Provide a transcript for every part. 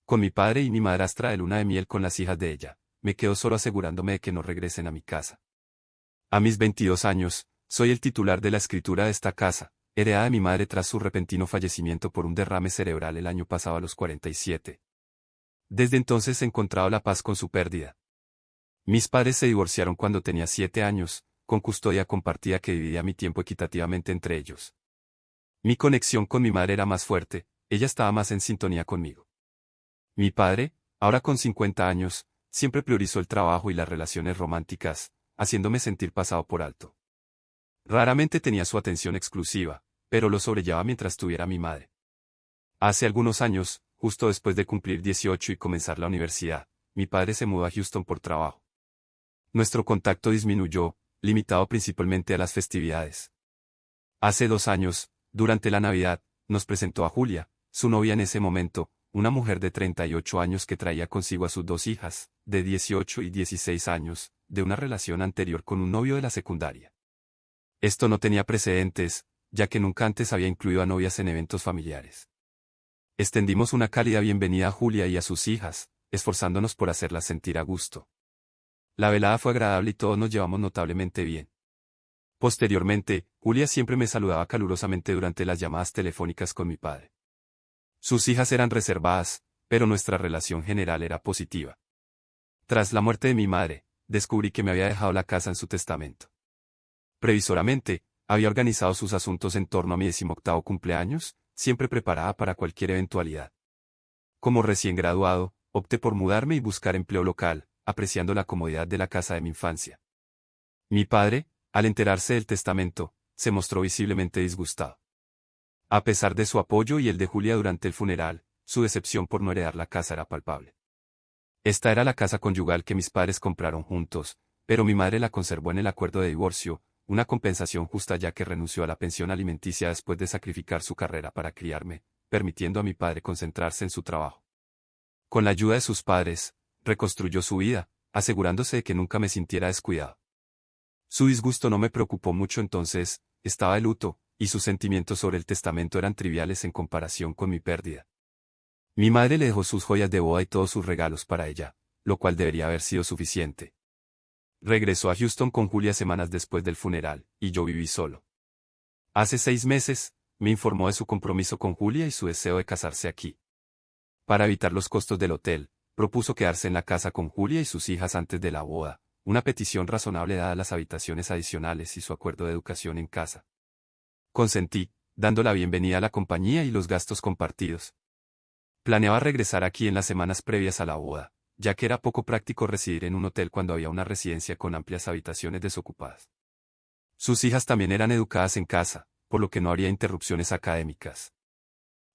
Con mi padre y mi madrastra de luna de miel con las hijas de ella, me quedo solo asegurándome de que no regresen a mi casa. A mis 22 años, soy el titular de la escritura de esta casa, heredada de mi madre tras su repentino fallecimiento por un derrame cerebral el año pasado a los 47. Desde entonces he encontrado la paz con su pérdida. Mis padres se divorciaron cuando tenía 7 años, con custodia compartida que dividía mi tiempo equitativamente entre ellos. Mi conexión con mi madre era más fuerte, ella estaba más en sintonía conmigo. Mi padre, ahora con 50 años, siempre priorizó el trabajo y las relaciones románticas, haciéndome sentir pasado por alto. Raramente tenía su atención exclusiva, pero lo sobrellevaba mientras tuviera a mi madre. Hace algunos años, justo después de cumplir 18 y comenzar la universidad, mi padre se mudó a Houston por trabajo. Nuestro contacto disminuyó, limitado principalmente a las festividades. Hace 2 años, durante la Navidad, nos presentó a Julia, su novia en ese momento, una mujer de 38 años que traía consigo a sus 2 hijas, de 18 y 16 años, de una relación anterior con un novio de la secundaria. Esto no tenía precedentes, ya que nunca antes había incluido a novias en eventos familiares. Extendimos una cálida bienvenida a Julia y a sus hijas, esforzándonos por hacerlas sentir a gusto. La velada fue agradable y todos nos llevamos notablemente bien. Posteriormente, Julia siempre me saludaba calurosamente durante las llamadas telefónicas con mi padre. Sus hijas eran reservadas, pero nuestra relación general era positiva. Tras la muerte de mi madre, descubrí que me había dejado la casa en su testamento. Previsoramente, había organizado sus asuntos en torno a mi 18º cumpleaños, siempre preparada para cualquier eventualidad. Como recién graduado, opté por mudarme y buscar empleo local, apreciando la comodidad de la casa de mi infancia. Mi padre, al enterarse del testamento, se mostró visiblemente disgustado. A pesar de su apoyo y el de Julia durante el funeral, su decepción por no heredar la casa era palpable. Esta era la casa conyugal que mis padres compraron juntos, pero mi madre la conservó en el acuerdo de divorcio, una compensación justa ya que renunció a la pensión alimenticia después de sacrificar su carrera para criarme, permitiendo a mi padre concentrarse en su trabajo. Con la ayuda de sus padres, reconstruyó su vida, asegurándose de que nunca me sintiera descuidado. Su disgusto no me preocupó mucho entonces, estaba de luto, y sus sentimientos sobre el testamento eran triviales en comparación con mi pérdida. Mi madre le dejó sus joyas de boda y todos sus regalos para ella, lo cual debería haber sido suficiente. Regresó a Houston con Julia semanas después del funeral, y yo viví solo. Hace 6 meses, me informó de su compromiso con Julia y su deseo de casarse aquí. Para evitar los costos del hotel, propuso quedarse en la casa con Julia y sus hijas antes de la boda, una petición razonable dadas las habitaciones adicionales y su acuerdo de educación en casa. Consentí, dando la bienvenida a la compañía y los gastos compartidos. Planeaba regresar aquí en las semanas previas a la boda, ya que era poco práctico residir en un hotel cuando había una residencia con amplias habitaciones desocupadas. Sus hijas también eran educadas en casa, por lo que no habría interrupciones académicas.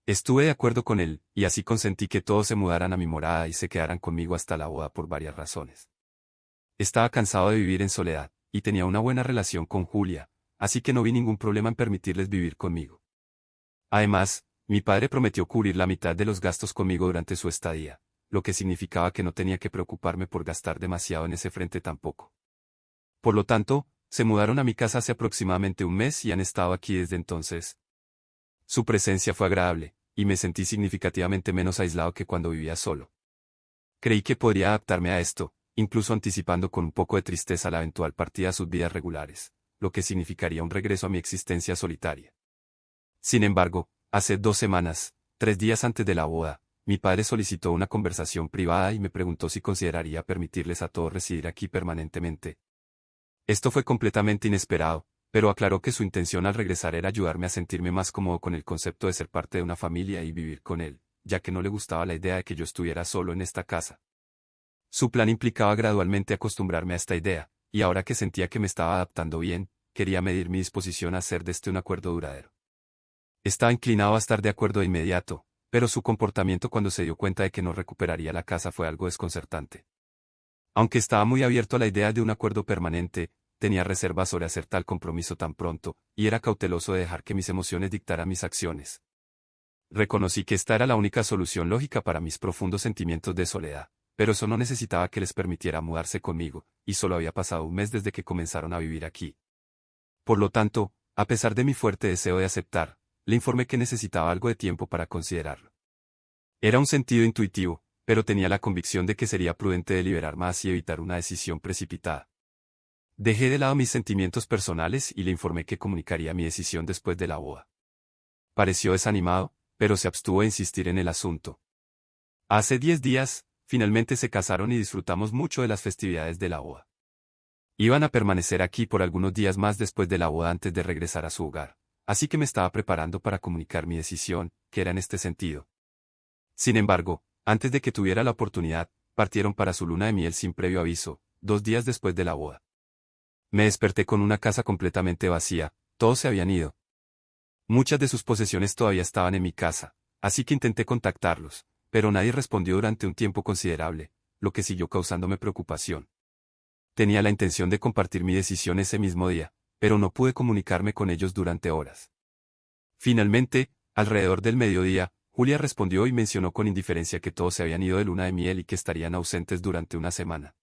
Estuve de acuerdo con él, y así consentí que todos se mudaran a mi morada y se quedaran conmigo hasta la boda por varias razones. Estaba cansado de vivir en soledad, y tenía una buena relación con Julia, así que no vi ningún problema en permitirles vivir conmigo. Además, mi padre prometió cubrir la mitad de los gastos conmigo durante su estadía, lo que significaba que no tenía que preocuparme por gastar demasiado en ese frente tampoco. Por lo tanto, se mudaron a mi casa hace aproximadamente un mes y han estado aquí desde entonces. Su presencia fue agradable, y me sentí significativamente menos aislado que cuando vivía solo. Creí que podría adaptarme a esto, incluso anticipando con un poco de tristeza la eventual partida a sus vidas regulares, lo que significaría un regreso a mi existencia solitaria. Sin embargo, hace 2 semanas, 3 días antes de la boda, mi padre solicitó una conversación privada y me preguntó si consideraría permitirles a todos residir aquí permanentemente. Esto fue completamente inesperado, pero aclaró que su intención al regresar era ayudarme a sentirme más cómodo con el concepto de ser parte de una familia y vivir con él, ya que no le gustaba la idea de que yo estuviera solo en esta casa. Su plan implicaba gradualmente acostumbrarme a esta idea, y ahora que sentía que me estaba adaptando bien, quería medir mi disposición a hacer de este un acuerdo duradero. Estaba inclinado a estar de acuerdo de inmediato, pero su comportamiento cuando se dio cuenta de que no recuperaría la casa fue algo desconcertante. Aunque estaba muy abierto a la idea de un acuerdo permanente, tenía reservas sobre hacer tal compromiso tan pronto, y era cauteloso de dejar que mis emociones dictaran mis acciones. Reconocí que esta era la única solución lógica para mis profundos sentimientos de soledad, pero eso no necesitaba que les permitiera mudarse conmigo, y solo había pasado un mes desde que comenzaron a vivir aquí. Por lo tanto, a pesar de mi fuerte deseo de aceptar, le informé que necesitaba algo de tiempo para considerarlo. Era un sentido intuitivo, pero tenía la convicción de que sería prudente deliberar más y evitar una decisión precipitada. Dejé de lado mis sentimientos personales y le informé que comunicaría mi decisión después de la boda. Pareció desanimado, pero se abstuvo de insistir en el asunto. Hace 10 días, finalmente se casaron y disfrutamos mucho de las festividades de la boda. Iban a permanecer aquí por algunos días más después de la boda antes de regresar a su hogar, así que me estaba preparando para comunicar mi decisión, que era en este sentido. Sin embargo, antes de que tuviera la oportunidad, partieron para su luna de miel sin previo aviso, 2 días después de la boda. Me desperté con una casa completamente vacía, todos se habían ido. Muchas de sus posesiones todavía estaban en mi casa, así que intenté contactarlos, pero nadie respondió durante un tiempo considerable, lo que siguió causándome preocupación. Tenía la intención de compartir mi decisión ese mismo día, pero no pude comunicarme con ellos durante horas. Finalmente, alrededor del mediodía, Julia respondió y mencionó con indiferencia que todos se habían ido de luna de miel y que estarían ausentes durante una semana.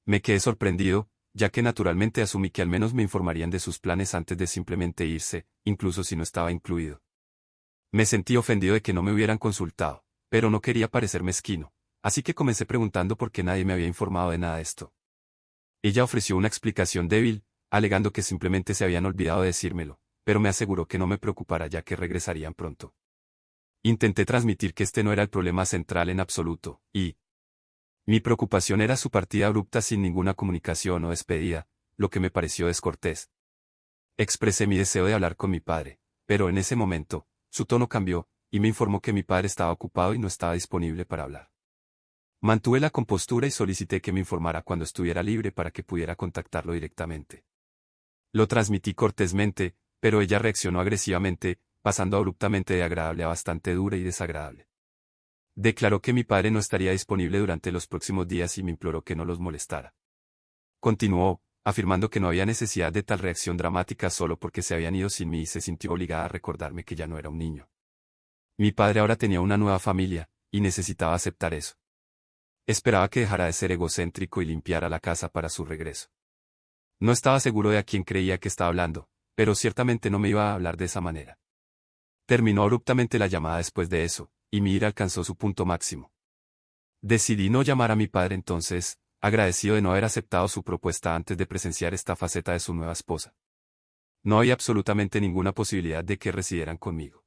Me quedé sorprendido, ya que naturalmente asumí que al menos me informarían de sus planes antes de simplemente irse, incluso si no estaba incluido. Me sentí ofendido de que no me hubieran consultado, pero no quería parecer mezquino, así que comencé preguntando por qué nadie me había informado de nada de esto. Ella ofreció una explicación débil, alegando que simplemente se habían olvidado de decírmelo, pero me aseguró que no me preocupara ya que regresarían pronto. Intenté transmitir que este no era el problema central en absoluto, y mi preocupación era su partida abrupta sin ninguna comunicación o despedida, lo que me pareció descortés. Expresé mi deseo de hablar con mi padre, pero en ese momento, su tono cambió, y me informó que mi padre estaba ocupado y no estaba disponible para hablar. Mantuve la compostura y solicité que me informara cuando estuviera libre para que pudiera contactarlo directamente. Lo transmití cortésmente, pero ella reaccionó agresivamente, pasando abruptamente de agradable a bastante dura y desagradable. Declaró que mi padre no estaría disponible durante los próximos días y me imploró que no los molestara. Continuó, afirmando que no había necesidad de tal reacción dramática solo porque se habían ido sin mí y se sintió obligada a recordarme que ya no era un niño. Mi padre ahora tenía una nueva familia, y necesitaba aceptar eso. Esperaba que dejara de ser egocéntrico y limpiara la casa para su regreso. No estaba seguro de a quién creía que estaba hablando, pero ciertamente no me iba a hablar de esa manera. Terminó abruptamente la llamada después de eso, y mi ira alcanzó su punto máximo. Decidí no llamar a mi padre entonces, agradecido de no haber aceptado su propuesta antes de presenciar esta faceta de su nueva esposa. No había absolutamente ninguna posibilidad de que residieran conmigo.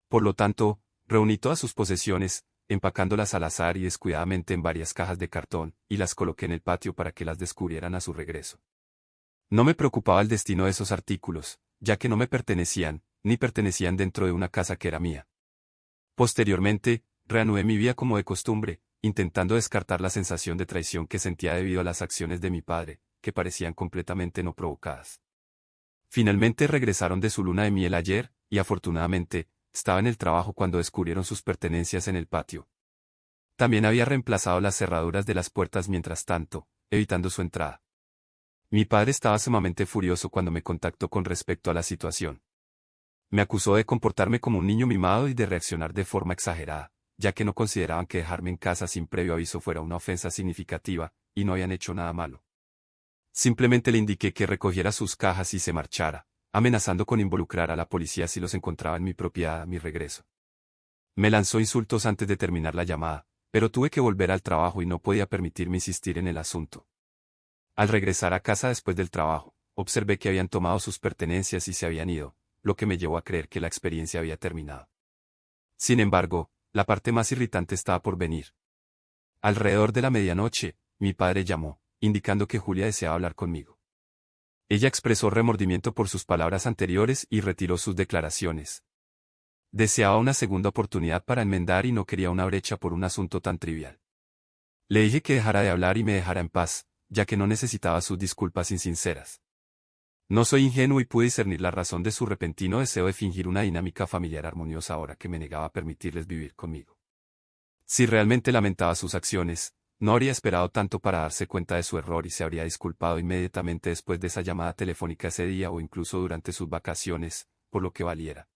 Por lo tanto, reuní todas sus posesiones, empacándolas al azar y descuidadamente en varias cajas de cartón, y las coloqué en el patio para que las descubrieran a su regreso. No me preocupaba el destino de esos artículos, ya que no me pertenecían, ni pertenecían dentro de una casa que era mía. Posteriormente, reanudé mi vida como de costumbre, intentando descartar la sensación de traición que sentía debido a las acciones de mi padre, que parecían completamente no provocadas. Finalmente regresaron de su luna de miel ayer, y afortunadamente, estaba en el trabajo cuando descubrieron sus pertenencias en el patio. También había reemplazado las cerraduras de las puertas mientras tanto, evitando su entrada. Mi padre estaba sumamente furioso cuando me contactó con respecto a la situación. Me acusó de comportarme como un niño mimado y de reaccionar de forma exagerada, ya que no consideraban que dejarme en casa sin previo aviso fuera una ofensa significativa, y no habían hecho nada malo. Simplemente le indiqué que recogiera sus cajas y se marchara, amenazando con involucrar a la policía si los encontraba en mi propiedad a mi regreso. Me lanzó insultos antes de terminar la llamada, pero tuve que volver al trabajo y no podía permitirme insistir en el asunto. Al regresar a casa después del trabajo, observé que habían tomado sus pertenencias y se habían ido, lo que me llevó a creer que la experiencia había terminado. Sin embargo, la parte más irritante estaba por venir. Alrededor de la medianoche, mi padre llamó, indicando que Julia deseaba hablar conmigo. Ella expresó remordimiento por sus palabras anteriores y retiró sus declaraciones. Deseaba una segunda oportunidad para enmendar y no quería una brecha por un asunto tan trivial. Le dije que dejara de hablar y me dejara en paz, ya que no necesitaba sus disculpas insinceras. No soy ingenuo y pude discernir la razón de su repentino deseo de fingir una dinámica familiar armoniosa ahora que me negaba a permitirles vivir conmigo. Si realmente lamentaba sus acciones, no habría esperado tanto para darse cuenta de su error y se habría disculpado inmediatamente después de esa llamada telefónica ese día o incluso durante sus vacaciones, por lo que valiera.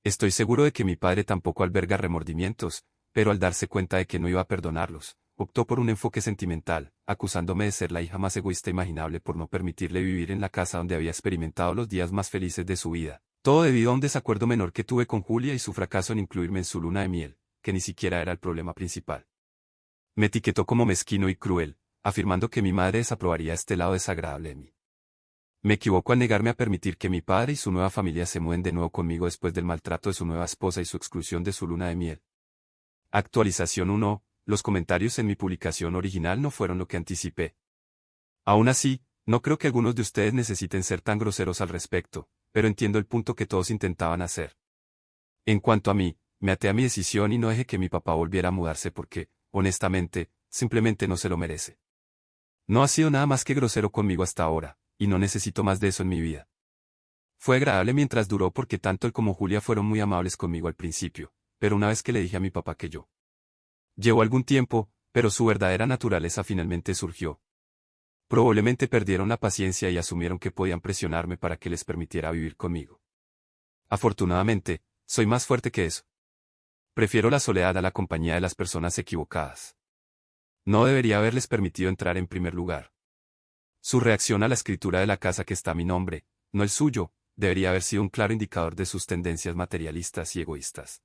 Estoy seguro de que mi padre tampoco alberga remordimientos, pero al darse cuenta de que no iba a perdonarlos, optó por un enfoque sentimental, acusándome de ser la hija más egoísta imaginable por no permitirle vivir en la casa donde había experimentado los días más felices de su vida. Todo debido a un desacuerdo menor que tuve con Julia y su fracaso en incluirme en su luna de miel, que ni siquiera era el problema principal. Me etiquetó como mezquino y cruel, afirmando que mi madre desaprobaría este lado desagradable de mí. Me equivoco al negarme a permitir que mi padre y su nueva familia se muden de nuevo conmigo después del maltrato de su nueva esposa y su exclusión de su luna de miel. Actualización 1. Los comentarios en mi publicación original no fueron lo que anticipé. Aún así, no creo que algunos de ustedes necesiten ser tan groseros al respecto, pero entiendo el punto que todos intentaban hacer. En cuanto a mí, me até a mi decisión y no dejé que mi papá volviera a mudarse porque, honestamente, simplemente no se lo merece. No ha sido nada más que grosero conmigo hasta ahora, y no necesito más de eso en mi vida. Fue agradable mientras duró porque tanto él como Julia fueron muy amables conmigo al principio, pero una vez que le dije a mi papá que yo llevó algún tiempo, pero su verdadera naturaleza finalmente surgió. Probablemente perdieron la paciencia y asumieron que podían presionarme para que les permitiera vivir conmigo. Afortunadamente, soy más fuerte que eso. Prefiero la soledad a la compañía de las personas equivocadas. No debería haberles permitido entrar en primer lugar. Su reacción a la escritura de la casa que está a mi nombre, no el suyo, debería haber sido un claro indicador de sus tendencias materialistas y egoístas.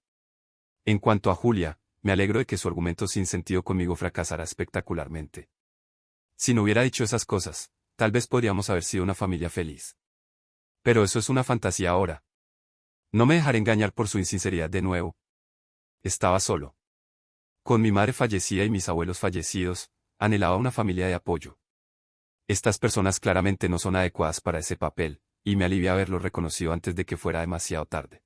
En cuanto a Julia, me alegro de que su argumento sin sentido conmigo fracasara espectacularmente. Si no hubiera dicho esas cosas, tal vez podríamos haber sido una familia feliz. Pero eso es una fantasía ahora. No me dejaré engañar por su insinceridad de nuevo. Estaba solo. Con mi madre fallecida y mis abuelos fallecidos, anhelaba una familia de apoyo. Estas personas claramente no son adecuadas para ese papel, y me alivia haberlo reconocido antes de que fuera demasiado tarde.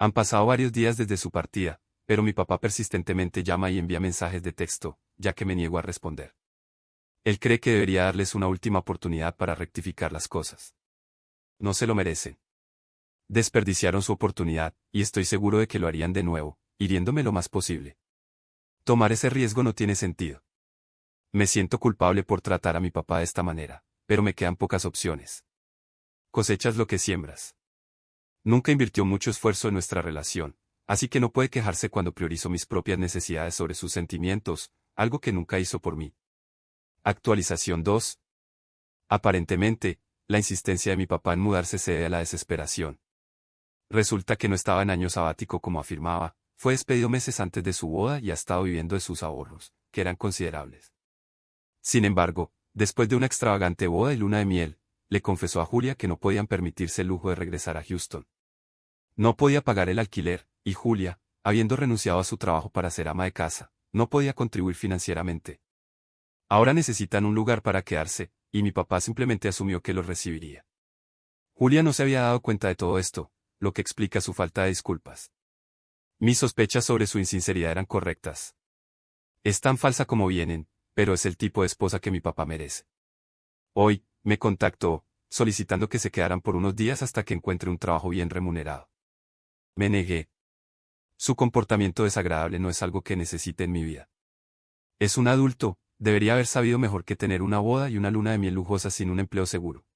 Han pasado varios días desde su partida, pero mi papá persistentemente llama y envía mensajes de texto, ya que me niego a responder. Él cree que debería darles una última oportunidad para rectificar las cosas. No se lo merecen. Desperdiciaron su oportunidad, y estoy seguro de que lo harían de nuevo, hiriéndome lo más posible. Tomar ese riesgo no tiene sentido. Me siento culpable por tratar a mi papá de esta manera, pero me quedan pocas opciones. Cosechas lo que siembras. Nunca invirtió mucho esfuerzo en nuestra relación, así que no puede quejarse cuando priorizo mis propias necesidades sobre sus sentimientos, algo que nunca hizo por mí. Actualización 2. Aparentemente, la insistencia de mi papá en mudarse se debe a la desesperación. Resulta que no estaba en año sabático como afirmaba, fue despedido meses antes de su boda y ha estado viviendo de sus ahorros, que eran considerables. Sin embargo, después de una extravagante boda y luna de miel, le confesó a Julia que no podían permitirse el lujo de regresar a Houston. No podía pagar el alquiler, y Julia, habiendo renunciado a su trabajo para ser ama de casa, no podía contribuir financieramente. Ahora necesitan un lugar para quedarse, y mi papá simplemente asumió que los recibiría. Julia no se había dado cuenta de todo esto, lo que explica su falta de disculpas. Mis sospechas sobre su insinceridad eran correctas. Es tan falsa como vienen, pero es el tipo de esposa que mi papá merece. Hoy, me contactó, solicitando que se quedaran por unos días hasta que encuentre un trabajo bien remunerado. Me negué. Su comportamiento desagradable no es algo que necesite en mi vida. Es un adulto, debería haber sabido mejor que tener una boda y una luna de miel lujosa sin un empleo seguro.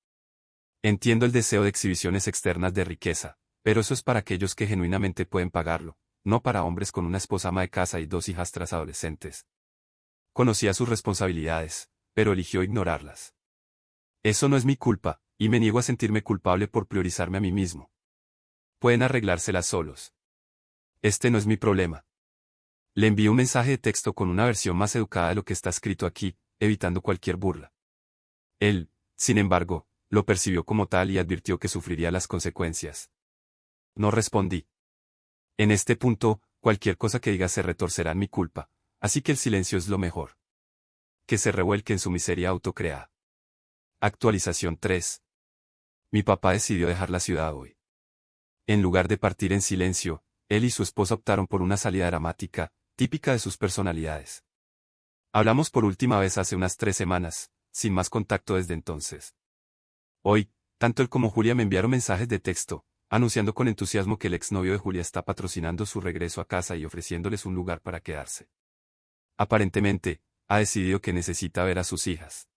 Entiendo el deseo de exhibiciones externas de riqueza, pero eso es para aquellos que genuinamente pueden pagarlo, no para hombres con una esposa ama de casa y dos hijastras adolescentes. Conocía sus responsabilidades, pero eligió ignorarlas. Eso no es mi culpa, y me niego a sentirme culpable por priorizarme a mí mismo. Pueden arreglárselas solos. Este no es mi problema. Le envié un mensaje de texto con una versión más educada de lo que está escrito aquí, evitando cualquier burla. Él, sin embargo, lo percibió como tal y advirtió que sufriría las consecuencias. No respondí. En este punto, cualquier cosa que diga se retorcerá en mi culpa, así que el silencio es lo mejor. Que se revuelque en su miseria autocreada. Actualización 3. Mi papá decidió dejar la ciudad hoy. En lugar de partir en silencio, él y su esposa optaron por una salida dramática, típica de sus personalidades. Hablamos por última vez hace unas 3 semanas, sin más contacto desde entonces. Hoy, tanto él como Julia me enviaron mensajes de texto, anunciando con entusiasmo que el exnovio de Julia está patrocinando su regreso a casa y ofreciéndoles un lugar para quedarse. Aparentemente, ha decidido que necesita ver a sus hijas.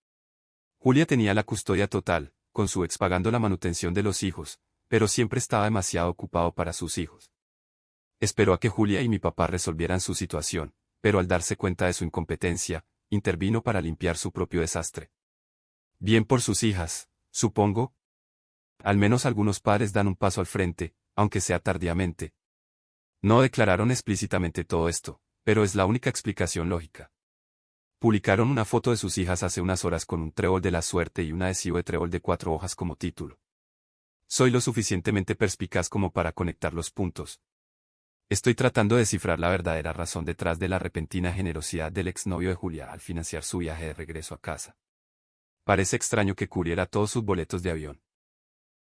Julia tenía la custodia total, con su ex pagando la manutención de los hijos, pero siempre estaba demasiado ocupado para sus hijos. Esperó a que Julia y mi papá resolvieran su situación, pero al darse cuenta de su incompetencia, intervino para limpiar su propio desastre. Bien por sus hijas, supongo. Al menos algunos padres dan un paso al frente, aunque sea tardíamente. No declararon explícitamente todo esto, pero es la única explicación lógica. Publicaron una foto de sus hijas hace unas horas con un trébol de la suerte y un adhesivo de trébol de 4 hojas como título. Soy lo suficientemente perspicaz como para conectar los puntos. Estoy tratando de descifrar la verdadera razón detrás de la repentina generosidad del exnovio de Julia al financiar su viaje de regreso a casa. Parece extraño que cubriera todos sus boletos de avión.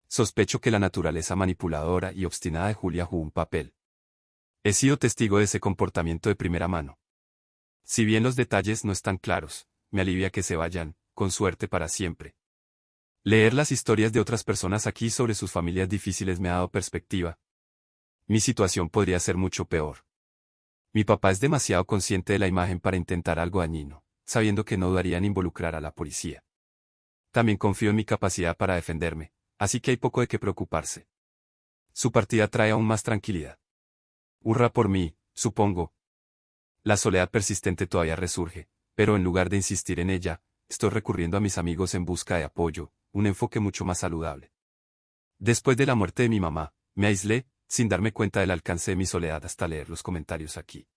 Sospecho que la naturaleza manipuladora y obstinada de Julia jugó un papel. He sido testigo de ese comportamiento de primera mano. Si bien los detalles no están claros, me alivia que se vayan, con suerte para siempre. Leer las historias de otras personas aquí sobre sus familias difíciles me ha dado perspectiva. Mi situación podría ser mucho peor. Mi papá es demasiado consciente de la imagen para intentar algo dañino, sabiendo que no dudaría en involucrar a la policía. También confío en mi capacidad para defenderme, así que hay poco de qué preocuparse. Su partida trae aún más tranquilidad. Hurra por mí, supongo. La soledad persistente todavía resurge, pero en lugar de insistir en ella, estoy recurriendo a mis amigos en busca de apoyo, un enfoque mucho más saludable. Después de la muerte de mi mamá, me aislé, sin darme cuenta del alcance de mi soledad hasta leer los comentarios aquí.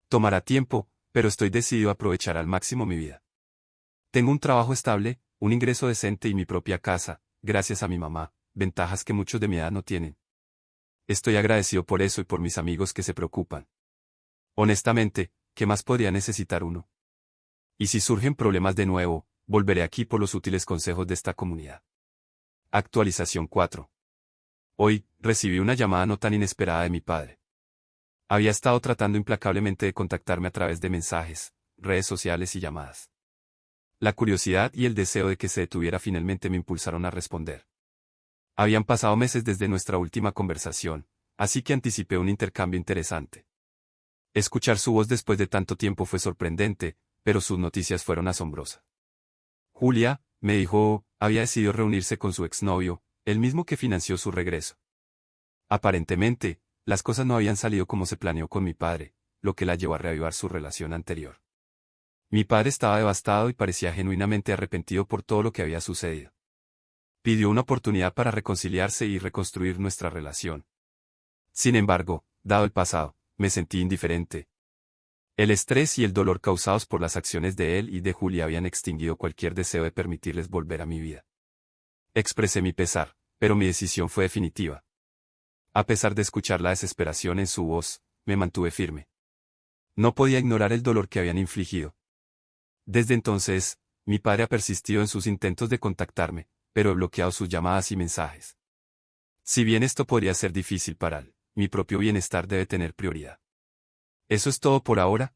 Tomará tiempo, pero estoy decidido a aprovechar al máximo mi vida. Tengo un trabajo estable, un ingreso decente y mi propia casa, gracias a mi mamá, ventajas que muchos de mi edad no tienen. Estoy agradecido por eso y por mis amigos que se preocupan. Honestamente, ¿qué más podría necesitar uno? Y si surgen problemas de nuevo, volveré aquí por los útiles consejos de esta comunidad. Actualización 4. Hoy, recibí una llamada no tan inesperada de mi padre. Había estado tratando implacablemente de contactarme a través de mensajes, redes sociales y llamadas. La curiosidad y el deseo de que se detuviera finalmente me impulsaron a responder. Habían pasado meses desde nuestra última conversación, así que anticipé un intercambio interesante. Escuchar su voz después de tanto tiempo fue sorprendente, pero sus noticias fueron asombrosas. Julia, me dijo, había decidido reunirse con su exnovio, el mismo que financió su regreso. Aparentemente, las cosas no habían salido como se planeó con mi padre, lo que la llevó a reavivar su relación anterior. Mi padre estaba devastado y parecía genuinamente arrepentido por todo lo que había sucedido. Pidió una oportunidad para reconciliarse y reconstruir nuestra relación. Sin embargo, dado el pasado, me sentí indiferente. El estrés y el dolor causados por las acciones de él y de Julia habían extinguido cualquier deseo de permitirles volver a mi vida. Expresé mi pesar, pero mi decisión fue definitiva. A pesar de escuchar la desesperación en su voz, me mantuve firme. No podía ignorar el dolor que habían infligido. Desde entonces, mi padre ha persistido en sus intentos de contactarme, pero he bloqueado sus llamadas y mensajes. Si bien esto podría ser difícil para él, mi propio bienestar debe tener prioridad. Eso es todo por ahora,